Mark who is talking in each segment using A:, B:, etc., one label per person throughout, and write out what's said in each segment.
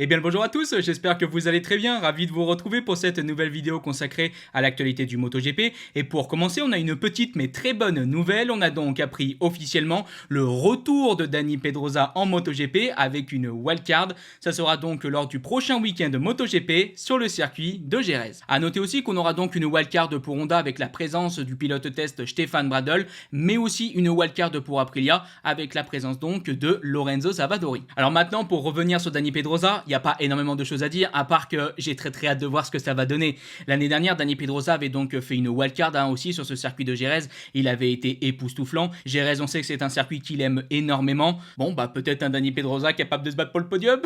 A: Eh bien le bonjour à tous, j'espère que vous allez très bien, ravi de vous retrouver pour cette nouvelle vidéo consacrée à l'actualité du MotoGP. Et pour commencer, on a une petite mais très bonne nouvelle, on a donc appris officiellement le retour de Dani Pedrosa en MotoGP avec une wildcard. Ça sera donc lors du prochain week-end MotoGP sur le circuit de Jerez. A noter aussi qu'on aura donc une wildcard pour Honda avec la présence du pilote test Stefan Bradl, mais aussi une wildcard pour Aprilia avec la présence donc de Lorenzo Savadori. Alors maintenant, pour revenir sur Dani Pedrosa, il n'y a pas énormément de choses à dire, à part que j'ai très hâte de voir ce que ça va donner. L'année dernière, Dani Pedrosa avait donc fait une wildcard aussi sur ce circuit de Jerez. Il avait été époustouflant. Jerez, on sait que c'est un circuit qu'il aime énormément. Bon, bah peut-être un Dani Pedrosa capable de se battre pour le podium.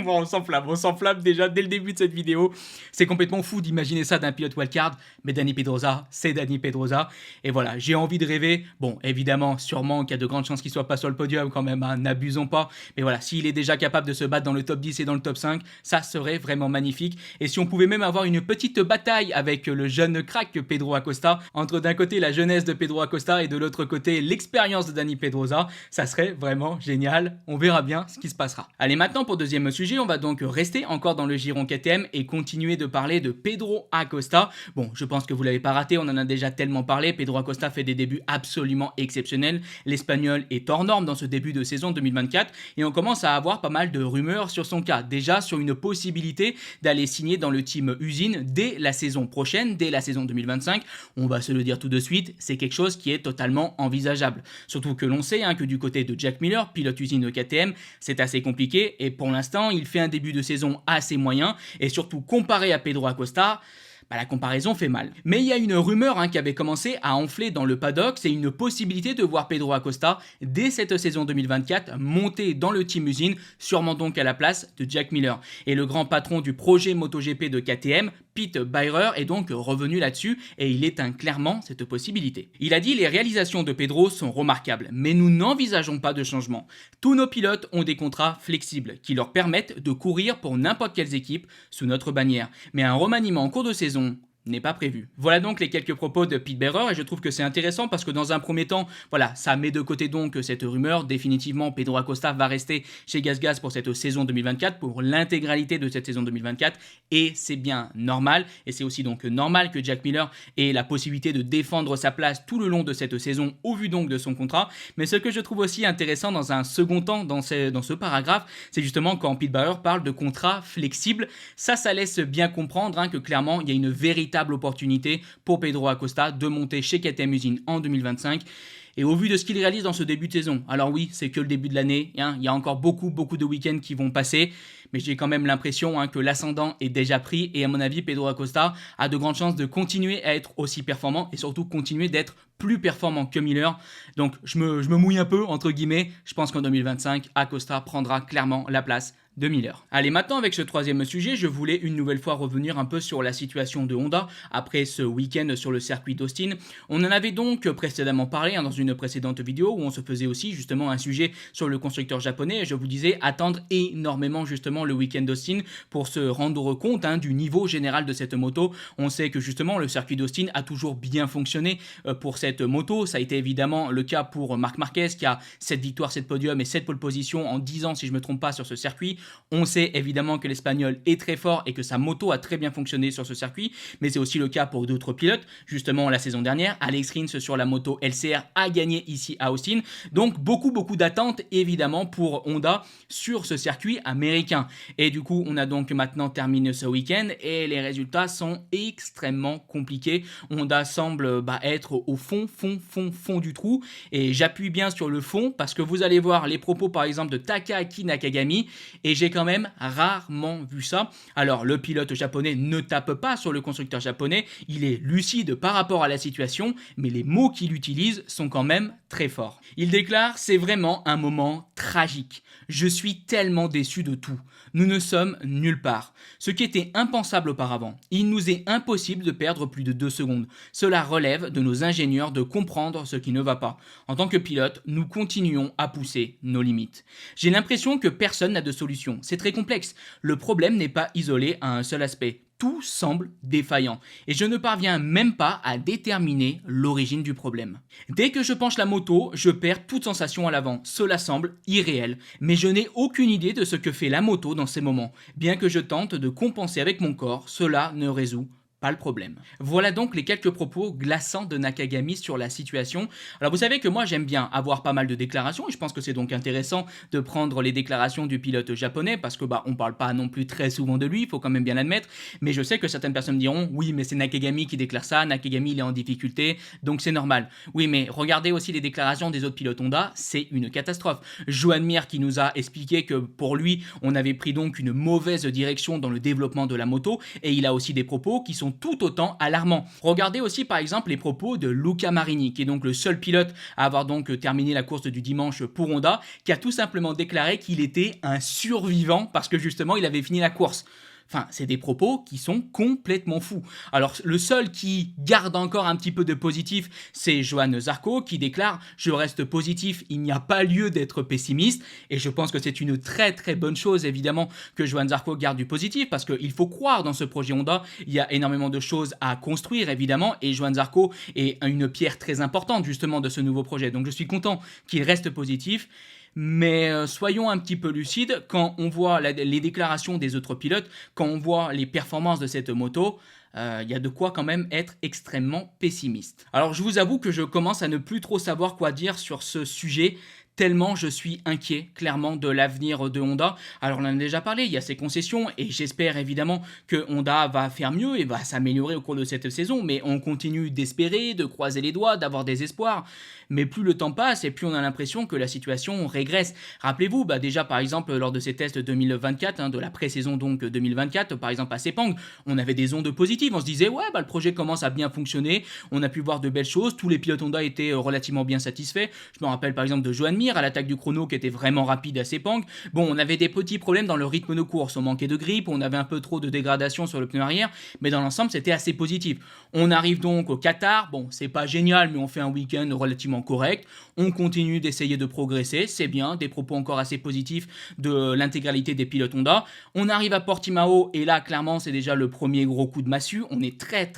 A: Bon, on s'enflamme déjà dès le début de cette vidéo. C'est complètement fou d'imaginer ça d'un pilote wildcard, mais Dani Pedrosa, c'est Dani Pedrosa. Et voilà, j'ai envie de rêver. Bon, évidemment, sûrement qu'il y a de grandes chances qu'il soit pas sur le podium quand même, hein, n'abusons pas. Mais voilà, s'il est déjà capable de se battre dans le top 10 et dans le top 5, ça serait vraiment magnifique. Et si on pouvait même avoir une petite bataille avec le jeune crack Pedro Acosta, entre d'un côté la jeunesse de Pedro Acosta et de l'autre côté l'expérience de Dani Pedrosa, ça serait vraiment génial. On verra bien ce qui se passera. Allez, maintenant pour deuxième sujet, on va donc rester encore dans le giron KTM et continuer de parler de Pedro Acosta. Bon, je pense que vous l'avez pas raté, on en a déjà tellement parlé. Pedro Acosta fait des débuts absolument exceptionnels. L'Espagnol est hors norme dans ce début de saison 2024 et on commence à avoir pas mal de rumeurs sur son cas. Déjà sur une possibilité d'aller signer dans le team usine dès la saison prochaine, dès la saison 2025. On va se le dire tout de suite, c'est quelque chose qui est totalement envisageable. Surtout que l'on sait que du côté de Jack Miller, pilote usine de KTM, c'est assez compliqué et pour l'instant il fait un début de saison assez moyen et surtout comparé à Pedro Acosta, la comparaison fait mal. Mais il y a une rumeur qui avait commencé à enfler dans le paddock, c'est une possibilité de voir Pedro Acosta dès cette saison 2024 monter dans le team usine, sûrement donc à la place de Jack Miller. Et le grand patron du projet MotoGP de KTM, Pete Beirer, est donc revenu là-dessus et il éteint clairement cette possibilité. Il a dit: les réalisations de Pedro sont remarquables, mais nous n'envisageons pas de changement. Tous nos pilotes ont des contrats flexibles qui leur permettent de courir pour n'importe quelles équipes sous notre bannière. Mais un remaniement en cours de saison n'est pas prévu. Voilà donc les quelques propos de Pete Beirer et je trouve que c'est intéressant parce que dans un premier temps, voilà, ça met de côté donc cette rumeur. Définitivement, Pedro Acosta va rester chez GasGas pour cette saison 2024, pour l'intégralité de cette saison 2024 et c'est bien normal et c'est aussi donc normal que Jack Miller ait la possibilité de défendre sa place tout le long de cette saison au vu donc de son contrat. Mais ce que je trouve aussi intéressant dans un second temps dans ce paragraphe, c'est justement quand Pete Beirer parle de contrat flexible. Ça laisse bien comprendre que clairement il y a une véritable opportunité pour Pedro Acosta de monter chez KTM Usine en 2025. Et au vu de ce qu'il réalise dans ce début de saison, alors oui, c'est que le début de l'année, il y a encore beaucoup de week-ends qui vont passer, mais j'ai quand même l'impression que l'ascendant est déjà pris et à mon avis, Pedro Acosta a de grandes chances de continuer à être aussi performant et surtout continuer d'être plus performant que Miller. Donc je me mouille un peu, entre guillemets, je pense qu'en 2025, Acosta prendra clairement la place de Miller. Allez, maintenant avec ce troisième sujet, je voulais une nouvelle fois revenir un peu sur la situation de Honda après ce week-end sur le circuit d'Austin. On en avait donc précédemment parlé dans une précédente vidéo où on se faisait aussi justement un sujet sur le constructeur japonais et je vous disais attendre énormément justement le week-end d'Austin pour se rendre compte du niveau général de cette moto. On sait que justement le circuit d'Austin a toujours bien fonctionné pour cette moto. Ça a été évidemment le cas pour Marc Marquez qui a 7 victoires, 7 podiums et 7 pole positions en 10 ans si je ne me trompe pas sur ce circuit. On sait évidemment que l'Espagnol est très fort et que sa moto a très bien fonctionné sur ce circuit, mais c'est aussi le cas pour d'autres pilotes. Justement, la saison dernière, Alex Rins sur la moto LCR a gagné ici à Austin. Donc beaucoup d'attentes évidemment pour Honda sur ce circuit américain. Et du coup, on a donc maintenant terminé ce week-end et les résultats sont extrêmement compliqués. Honda semble être au fond du trou et j'appuie bien sur le fond parce que vous allez voir les propos par exemple de Takaaki Nakagami et j'ai quand même rarement vu ça. Alors le pilote japonais ne tape pas sur le constructeur japonais, il est lucide par rapport à la situation, mais les mots qu'il utilise sont quand même très forts. Il déclare: c'est vraiment un moment tragique. Je suis tellement déçu de tout. Nous ne sommes nulle part. Ce qui était impensable auparavant. Il nous est impossible de perdre plus de 2 secondes. Cela relève de nos ingénieurs de comprendre ce qui ne va pas. En tant que pilote, nous continuons à pousser nos limites. J'ai l'impression que personne n'a de solution. C'est très complexe. Le problème n'est pas isolé à un seul aspect. tout semble défaillant et je ne parviens même pas à déterminer l'origine du problème. Dès que je penche la moto, je perds toute sensation à l'avant. Cela semble irréel, mais je n'ai aucune idée de ce que fait la moto dans ces moments. Bien que je tente de compenser avec mon corps, cela ne résout pas le problème. Voilà donc les quelques propos glaçants de Nakagami sur la situation. Alors vous savez que moi j'aime bien avoir pas mal de déclarations et je pense que c'est donc intéressant de prendre les déclarations du pilote japonais parce que on parle pas non plus très souvent de lui, il faut quand même bien l'admettre, mais je sais que certaines personnes diront oui mais c'est Nakagami qui déclare ça, Nakagami il est en difficulté donc c'est normal. Oui mais regardez aussi les déclarations des autres pilotes Honda, c'est une catastrophe. Joan Mir qui nous a expliqué que pour lui on avait pris donc une mauvaise direction dans le développement de la moto et il a aussi des propos qui sont tout autant alarmants. Regardez aussi par exemple les propos de Luca Marini, qui est donc le seul pilote à avoir donc terminé la course du dimanche pour Honda, qui a tout simplement déclaré qu'il était un survivant parce que justement il avait fini la course. Enfin, c'est des propos qui sont complètement fous. Alors, le seul qui garde encore un petit peu de positif, c'est Johann Zarco qui déclare « Je reste positif, il n'y a pas lieu d'être pessimiste ». Et je pense que c'est une très très bonne chose, évidemment, que Johann Zarco garde du positif, parce qu'il faut croire dans ce projet Honda. Il y a énormément de choses à construire, évidemment, et Johann Zarco est une pierre très importante, justement, de ce nouveau projet. Donc, je suis content qu'il reste positif. Mais soyons un petit peu lucides, quand on voit les déclarations des autres pilotes, quand on voit les performances de cette moto, il y a de quoi quand même être extrêmement pessimiste. Alors je vous avoue que je commence à ne plus trop savoir quoi dire sur ce sujet, tellement je suis inquiet clairement de l'avenir de Honda. Alors on en a déjà parlé, il y a ces concessions et j'espère évidemment que Honda va faire mieux et va s'améliorer au cours de cette saison, mais on continue d'espérer, de croiser les doigts, d'avoir des espoirs. Mais plus le temps passe et plus on a l'impression que la situation régresse. Rappelez-vous, déjà par exemple lors de ces tests 2024, de la pré-saison donc 2024, par exemple à Sepang, on avait des ondes positives, on se disait ouais le projet commence à bien fonctionner, on a pu voir de belles choses, tous les pilotes Honda étaient relativement bien satisfaits. Je me rappelle par exemple de Joan Mir à l'attaque du chrono qui était vraiment rapide à Sepang. Bon, on avait des petits problèmes dans le rythme de course, on manquait de grip, on avait un peu trop de dégradation sur le pneu arrière, mais dans l'ensemble c'était assez positif. On arrive donc au Qatar, bon c'est pas génial mais on fait un week-end relativement correct, on continue d'essayer de progresser, c'est bien, des propos encore assez positifs de l'intégralité des pilotes Honda. On arrive à Portimao et là clairement c'est déjà le premier gros coup de massue, on est très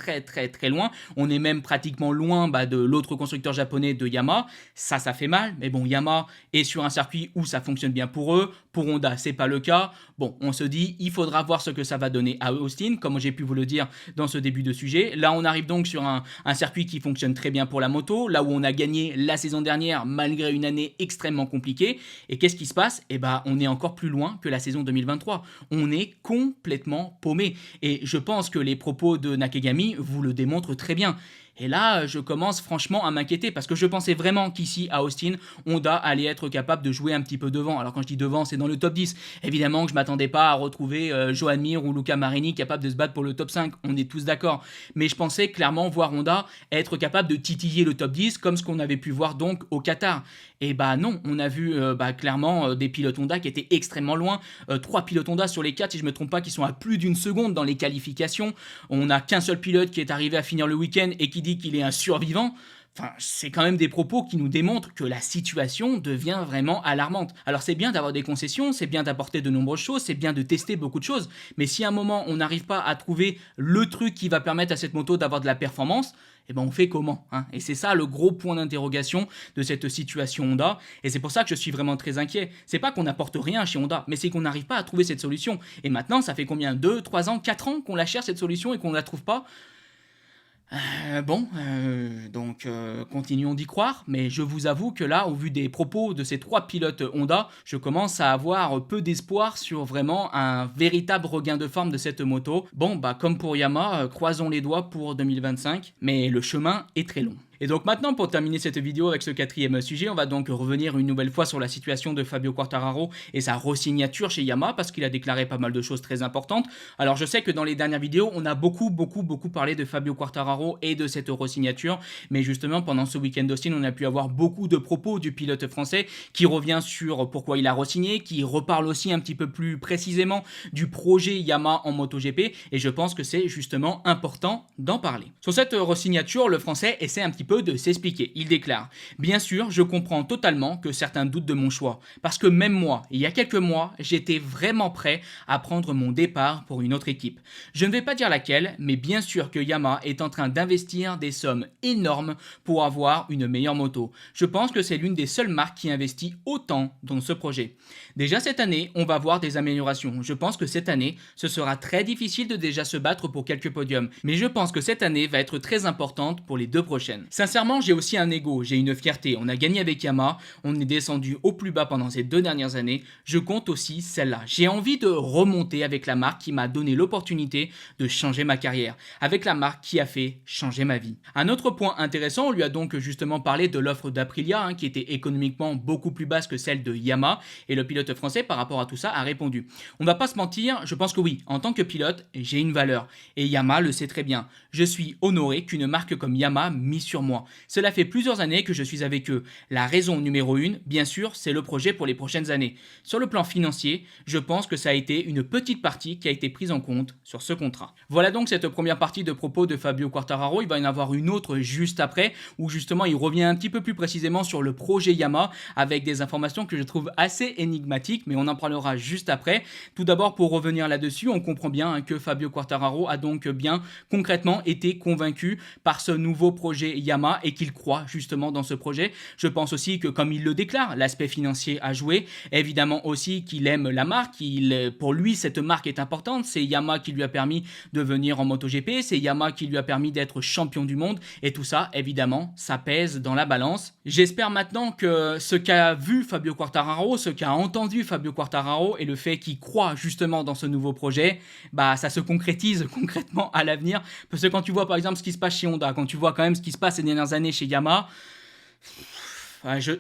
A: loin, on est même pratiquement loin de l'autre constructeur japonais de Yamaha, ça fait mal, mais bon Yamaha est sur un circuit où ça fonctionne bien pour eux, pour Honda c'est pas le cas, bon on se dit il faudra voir ce que ça va donner à Austin, comme j'ai pu vous le dire dans ce début de sujet. Là on arrive donc sur un circuit qui fonctionne très bien pour la moto, là où on a gagné la saison dernière malgré une année extrêmement compliquée, et qu'est-ce qui se passe? On est encore plus loin que la saison 2023, on est complètement paumé, et je pense que les propos de Nakagami vous le démontrent très bien. Et là, je commence franchement à m'inquiéter parce que je pensais vraiment qu'ici, à Austin, Honda allait être capable de jouer un petit peu devant. Alors quand je dis devant, c'est dans le top 10. Évidemment que je ne m'attendais pas à retrouver Joan Mir ou Luca Marini capable de se battre pour le top 5. On est tous d'accord. Mais je pensais clairement voir Honda être capable de titiller le top 10 comme ce qu'on avait pu voir donc au Qatar. Et non, on a vu clairement des pilotes Honda qui étaient extrêmement loin. 3 pilotes Honda sur les 4, si je ne me trompe pas, qui sont à plus d'une seconde dans les qualifications. On n'a qu'un seul pilote qui est arrivé à finir le week-end et qui dit qu'il est un survivant. Enfin, c'est quand même des propos qui nous démontrent que la situation devient vraiment alarmante. Alors c'est bien d'avoir des concessions, c'est bien d'apporter de nombreuses choses, c'est bien de tester beaucoup de choses, mais si à un moment on n'arrive pas à trouver le truc qui va permettre à cette moto d'avoir de la performance, on fait comment, Et c'est ça le gros point d'interrogation de cette situation Honda, et c'est pour ça que je suis vraiment très inquiet. C'est pas qu'on n'apporte rien chez Honda, mais c'est qu'on n'arrive pas à trouver cette solution. Et maintenant, ça fait combien? 2, 3 ans, 4 ans qu'on la cherche cette solution et qu'on ne la trouve pas? Donc continuons d'y croire, mais je vous avoue que là, au vu des propos de ces 3 pilotes Honda, je commence à avoir peu d'espoir sur vraiment un véritable regain de forme de cette moto. Bon, comme pour Yamaha, croisons les doigts pour 2025, mais le chemin est très long. Et donc maintenant, pour terminer cette vidéo avec ce 4e sujet, on va donc revenir une nouvelle fois sur la situation de Fabio Quartararo et sa re-signature chez Yamaha, parce qu'il a déclaré pas mal de choses très importantes. Alors je sais que dans les dernières vidéos, on a beaucoup parlé de Fabio Quartararo et de cette re-signature, mais justement pendant ce week-end d'Austin, on a pu avoir beaucoup de propos du pilote français qui revient sur pourquoi il a re-signé, qui reparle aussi un petit peu plus précisément du projet Yamaha en MotoGP, et je pense que c'est justement important d'en parler. Sur cette re-signature, le français essaie un petit peu peu de s'expliquer. Il déclare: Bien sûr, je comprends totalement que certains doutent de mon choix, parce que même moi, il y a quelques mois, j'étais vraiment prêt à prendre mon départ pour une autre équipe. Je ne vais pas dire laquelle, mais bien sûr que Yamaha est en train d'investir des sommes énormes pour avoir une meilleure moto. Je pense que c'est l'une des seules marques qui investit autant dans ce projet. Déjà cette année, on va voir des améliorations. Je pense que cette année, ce sera très difficile de déjà se battre pour quelques podiums, mais je pense que cette année va être très importante pour les 2 prochaines. Sincèrement, j'ai aussi un ego, j'ai une fierté. On a gagné avec Yamaha, on est descendu au plus bas pendant ces 2 dernières années. Je compte aussi celle-là. J'ai envie de remonter avec la marque qui m'a donné l'opportunité de changer ma carrière, avec la marque qui a fait changer ma vie. Un autre point intéressant, on lui a donc justement parlé de l'offre d'Aprilia, qui était économiquement beaucoup plus basse que celle de Yamaha, et le pilote français par rapport à tout ça a répondu: On va pas se mentir, je pense que oui, en tant que pilote, j'ai une valeur, et Yamaha le sait très bien. Je suis honoré qu'une marque comme Yamaha mise sur moi. Cela fait plusieurs années que je suis avec eux. La raison numéro 1, bien sûr, c'est le projet pour les prochaines années. Sur le plan financier, je pense que ça a été une petite partie qui a été prise en compte sur ce contrat. Voilà donc cette première partie de propos de Fabio Quartararo. Il va y en avoir une autre juste après, où justement il revient un petit peu plus précisément sur le projet Yamaha, avec des informations que je trouve assez énigmatiques, mais on en parlera juste après. Tout d'abord, pour revenir là-dessus, on comprend bien que Fabio Quartararo a donc bien concrètement été convaincu par ce nouveau projet Yamaha et qu'il croit justement dans ce projet. Je pense aussi que, comme il le déclare, l'aspect financier a joué. Évidemment aussi qu'il aime la marque. Pour lui, cette marque est importante. C'est Yamaha qui lui a permis de venir en MotoGP. C'est Yamaha qui lui a permis d'être champion du monde. Et tout ça, évidemment, ça pèse dans la balance. J'espère maintenant que ce qu'a vu Fabio Quartararo, ce qu'a entendu Fabio Quartararo et le fait qu'il croit justement dans ce nouveau projet, ça se concrétise concrètement à l'avenir. Parce que quand tu vois par exemple ce qui se passe chez Honda, quand tu vois quand même ce qui se passe ces dernières années chez Yamaha,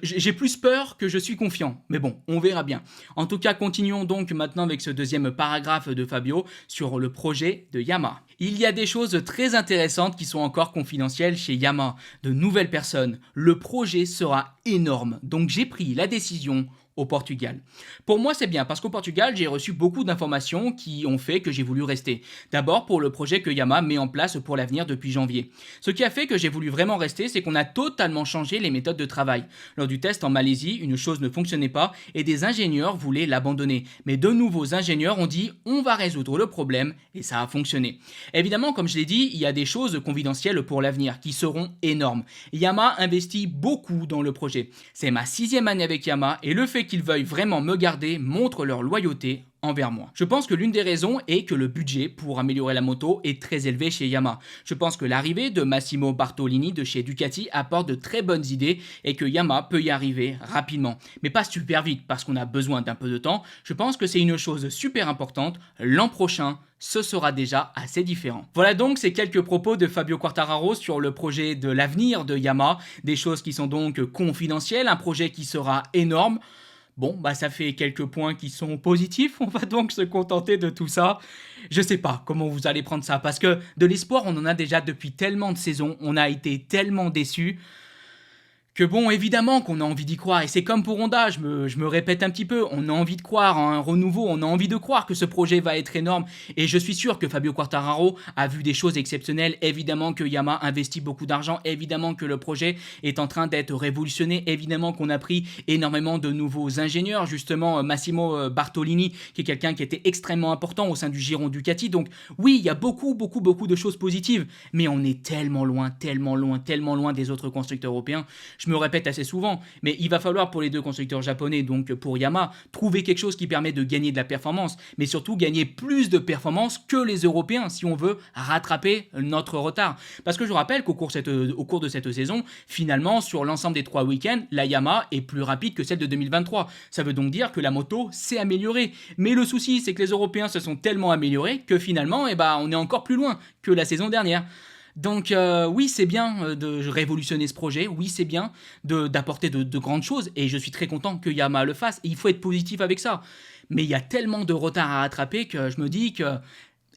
A: j'ai plus peur que je suis confiant, mais bon, on verra bien. En tout cas, continuons donc maintenant avec ce deuxième paragraphe de Fabio sur le projet de Yamaha. Il y a des choses très intéressantes qui sont encore confidentielles chez Yamaha, de nouvelles personnes. Le projet sera énorme, donc j'ai pris la décision au Portugal. Pour moi, c'est bien parce qu'au Portugal, j'ai reçu beaucoup d'informations qui ont fait que j'ai voulu rester. D'abord pour le projet que Yamaha met en place pour l'avenir depuis janvier. Ce qui a fait que j'ai voulu vraiment rester, c'est qu'on a totalement changé les méthodes de travail. Lors du test en Malaisie, une chose ne fonctionnait pas et des ingénieurs voulaient l'abandonner. Mais de nouveaux ingénieurs ont dit on va résoudre le problème et ça a fonctionné. Évidemment, comme je l'ai dit, il y a des choses confidentielles pour l'avenir qui seront énormes. Yamaha investit beaucoup dans le projet. C'est ma 6e année avec Yamaha et le fait qu'ils veuillent vraiment me garder montre leur loyauté envers moi. Je pense que l'une des raisons est que le budget pour améliorer la moto est très élevé chez Yamaha. Je pense que l'arrivée de Massimo Bartolini de chez Ducati apporte de très bonnes idées et que Yamaha peut y arriver rapidement. Mais pas super vite parce qu'on a besoin d'un peu de temps. Je pense que c'est une chose super importante. L'an prochain, ce sera déjà assez différent. Voilà donc ces quelques propos de Fabio Quartararo sur le projet de l'avenir de Yamaha. Des choses qui sont donc confidentielles, un projet qui sera énorme. Bon, ça fait quelques points qui sont positifs, on va donc se contenter de tout ça. Je sais pas comment vous allez prendre ça, parce que de l'espoir, on en a déjà depuis tellement de saisons, on a été tellement déçus, que bon, évidemment qu'on a envie d'y croire, et c'est comme pour Honda, je me répète un petit peu, on a envie de croire en un renouveau, on a envie de croire que ce projet va être énorme, et je suis sûr que Fabio Quartararo a vu des choses exceptionnelles, évidemment que Yamaha investit beaucoup d'argent, évidemment que le projet est en train d'être révolutionné, évidemment qu'on a pris énormément de nouveaux ingénieurs, justement Massimo Bartolini, qui est quelqu'un qui était extrêmement important au sein du giron Ducati, donc oui, il y a beaucoup de choses positives, mais on est tellement loin des autres constructeurs européens. Je me répète assez souvent, mais il va falloir pour les 2 constructeurs japonais, donc pour Yamaha, trouver quelque chose qui permet de gagner de la performance, mais surtout gagner plus de performance que les Européens si on veut rattraper notre retard. Parce que je rappelle qu'au cours de cette saison, finalement, sur l'ensemble des 3 week-ends, la Yamaha est plus rapide que celle de 2023. Ça veut donc dire que la moto s'est améliorée. Mais le souci, c'est que les Européens se sont tellement améliorés que finalement, on est encore plus loin que la saison dernière. Donc oui, c'est bien de révolutionner ce projet, oui, c'est bien d'apporter de grandes choses, et je suis très content que Yamaha le fasse, et il faut être positif avec ça. Mais il y a tellement de retard à rattraper que je me dis que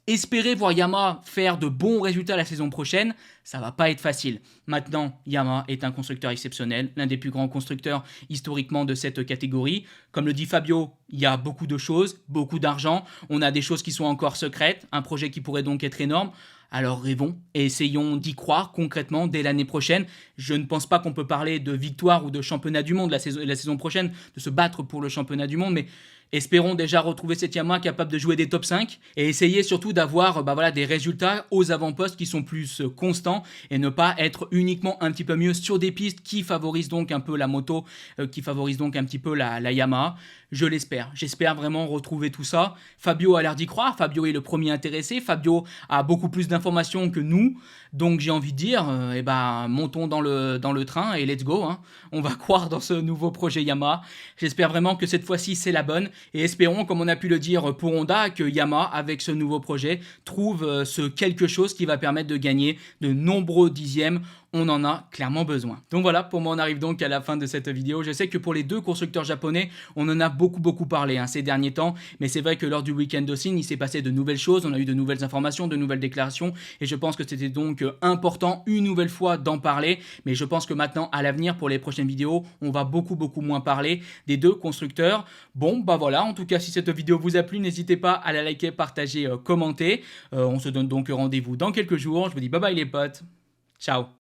A: espérer voir Yamaha faire de bons résultats la saison prochaine, ça va pas être facile. Maintenant, Yamaha est un constructeur exceptionnel, l'un des plus grands constructeurs historiquement de cette catégorie. Comme le dit Fabio, il y a beaucoup de choses, beaucoup d'argent, on a des choses qui sont encore secrètes, un projet qui pourrait donc être énorme. Alors rêvons et essayons d'y croire concrètement dès l'année prochaine. Je ne pense pas qu'on peut parler de victoire ou de championnat du monde la saison prochaine, de se battre pour le championnat du monde, mais espérons déjà retrouver cette Yamaha capable de jouer des top 5 et essayer surtout d'avoir des résultats aux avant-postes qui sont plus constants et ne pas être uniquement un petit peu mieux sur des pistes qui favorisent donc un peu la moto, qui favorisent donc un petit peu la Yamaha. Je l'espère. J'espère vraiment retrouver tout ça. Fabio a l'air d'y croire. Fabio est le premier intéressé. Fabio a beaucoup plus d'informations que nous. Donc j'ai envie de dire, montons dans le train et let's go. Hein. On va croire dans ce nouveau projet Yamaha. J'espère vraiment que cette fois-ci c'est la bonne. Et espérons, comme on a pu le dire pour Honda, que Yamaha, avec ce nouveau projet, trouve ce quelque chose qui va permettre de gagner de nombreux dixièmes. On en a clairement besoin. Donc voilà, pour moi on arrive donc à la fin de cette vidéo. Je sais que pour les deux constructeurs japonais, on en a beaucoup parlé ces derniers temps, mais c'est vrai que lors du week-end d'Austin, il s'est passé de nouvelles choses, on a eu de nouvelles informations, de nouvelles déclarations, et je pense que c'était donc important une nouvelle fois d'en parler, mais je pense que maintenant, à l'avenir, pour les prochaines vidéos, on va beaucoup moins parler des deux constructeurs. Bon, voilà, en tout cas, si cette vidéo vous a plu, n'hésitez pas à la liker, partager, commenter. On se donne donc rendez-vous dans quelques jours. Je vous dis bye bye les potes. Ciao.